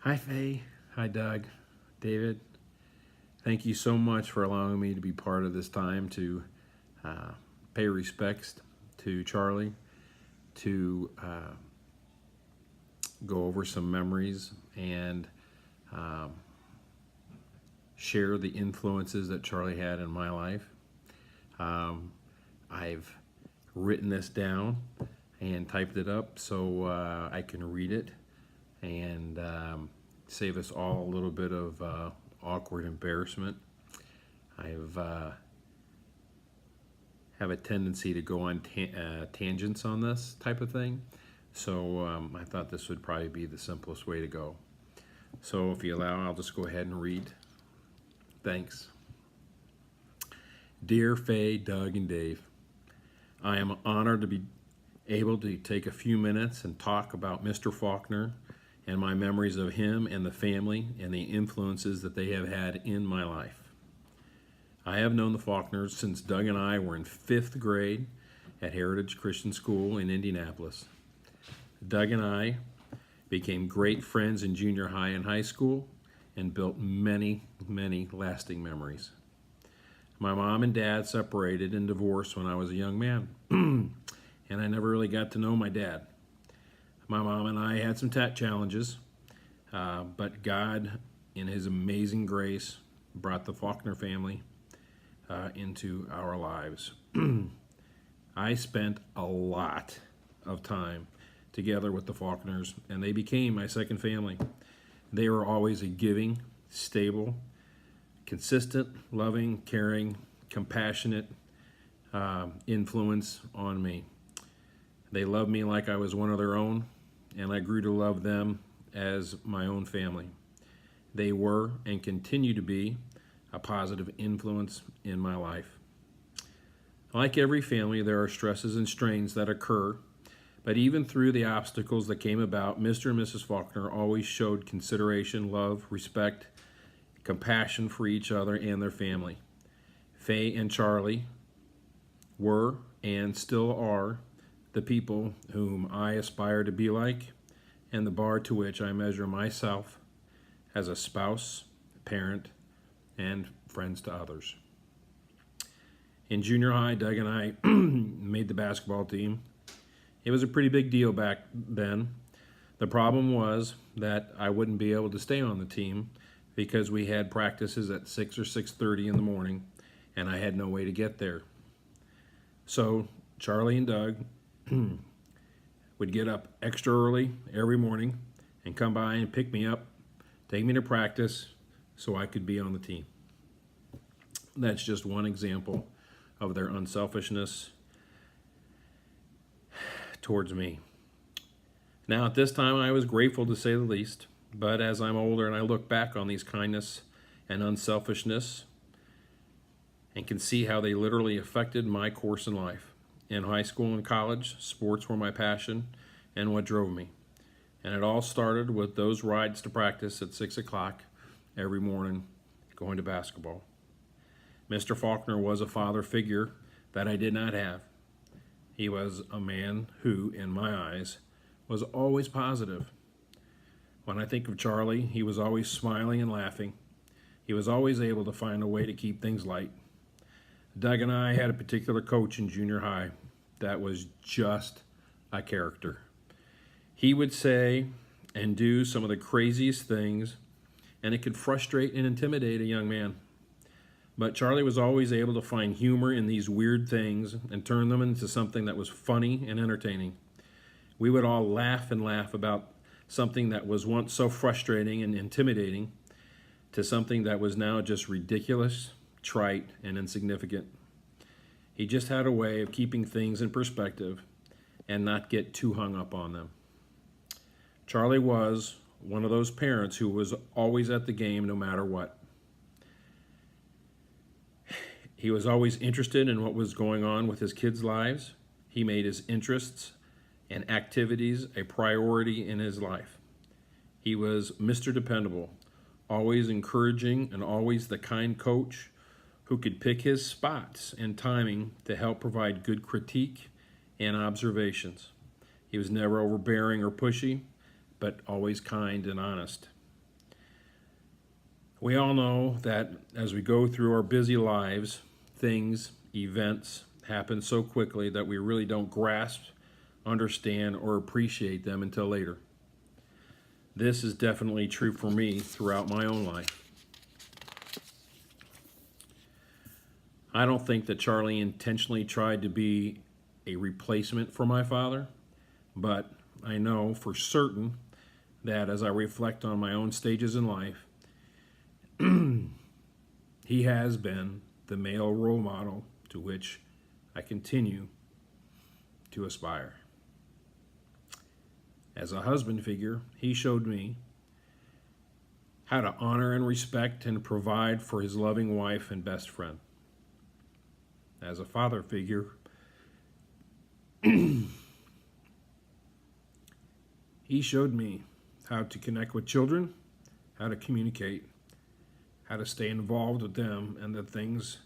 Hi, Faye. Hi, Doug. David. Thank you so much for allowing me to be part of this time to uh, pay respects to Charlie, to go over some memories and um, share the influences that Charlie had in my life. Um, I've written this down and typed it up so I can read it and save us all a little bit of awkward embarrassment. I've have a tendency to go on tangents on this type of thing, so I thought this would probably be the simplest way to go. So if you allow, I'll just go ahead and read. Thanks. Dear Faye, Doug, and Dave, I am honored to be able to take a few minutes and talk about Mr. Faulkner and my memories of him and the family and the influences that they have had in my life. I have known the Faulkners since Doug and I were in 5th grade at Heritage Christian School in Indianapolis. Doug and I became great friends in junior high and high school and built many, many lasting memories. My mom and dad separated and divorced when I was a young man, and I never really got to know my dad. My mom and I had some challenges, but God, in His amazing grace, brought the Faulkner family into our lives. I spent a lot of time together with the Faulkners, and they became my second family. They were always a giving, stable, consistent, loving, caring, compassionate influence on me. They loved me like I was one of their own, and I grew to love them as my own family. They were and continue to be a positive influence in my life. Like every family, there are stresses and strains that occur, but even through the obstacles that came about, Mr. and Mrs. Faulkner always showed consideration, love, respect, compassion for each other and their family. Faye and Charlie were and still are the people whom I aspire to be like, and the bar to which I measure myself as a spouse, parent, and friends to others. In junior high, Doug and I made the basketball team. It was a pretty big deal back then. The problem was that I wouldn't be able to stay on the team because we had practices at 6 or 6:30 in the morning, and I had no way to get there. So Charlie and Doug would get up extra early every morning and come by and pick me up, take me to practice so I could be on the team. That's just one example of their unselfishness towards me. Now, at this time, I was grateful to say the least, but as I'm older and I look back on these kindness and unselfishness and can see how they literally affected my course in life. In high school and college, sports were my passion and what drove me. And it all started with those rides to practice at 6 o'clock every morning going to basketball. Mr. Faulkner was a father figure that I did not have. He was a man who, in my eyes, was always positive. When I think of Charlie, he was always smiling and laughing. He was always able to find a way to keep things light. Doug and I had a particular coach in junior high that was just a character. He would say and do some of the craziest things, and it could frustrate and intimidate a young man. But Charlie was always able to find humor in these weird things and turn them into something that was funny and entertaining. We would all laugh and laugh about something that was once so frustrating and intimidating to something that was now just ridiculous, trite, and insignificant. He just had a way of keeping things in perspective and not get too hung up on them. Charlie was one of those parents who was always at the game no matter what. He was always interested in what was going on with his kids' lives. He made his interests and activities a priority in his life. He was Mr. Dependable, always encouraging and always the kind coach who could pick his spots and timing to help provide good critique and observations. He was never overbearing or pushy, but always kind and honest. We all know that as we go through our busy lives, things, events happen so quickly that we really don't grasp, understand, or appreciate them until later. This is definitely true for me throughout my own life. I don't think that Charlie intentionally tried to be a replacement for my father, but I know for certain that as I reflect on my own stages in life, he has been the male role model to which I continue to aspire. As a husband figure, he showed me how to honor and respect and provide for his loving wife and best friend. As a father figure, he showed me how to connect with children, how to communicate, how to stay involved with them and the things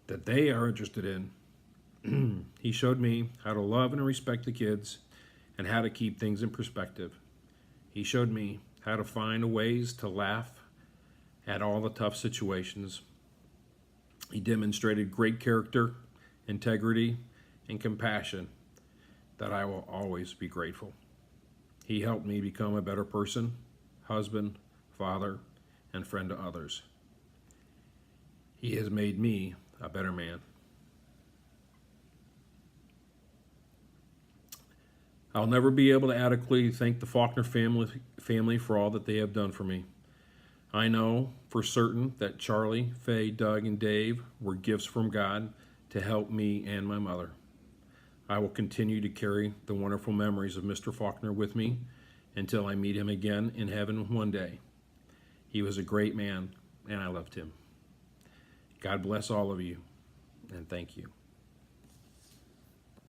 that they are interested in. He showed me how to love and respect the kids and how to keep things in perspective. He showed me how to find ways to laugh at all the tough situations. He demonstrated great character, integrity, and compassion that I will always be grateful. He helped me become a better person, husband, father, and friend to others. He has made me a better man. I'll never be able to adequately thank the Faulkner family for all that they have done for me. I know for certain that Charlie, Faye, Doug, and Dave were gifts from God to help me and my mother. I will continue to carry the wonderful memories of Mr. Faulkner with me until I meet him again in heaven one day. He was a great man, and I loved him. God bless all of you, and thank you.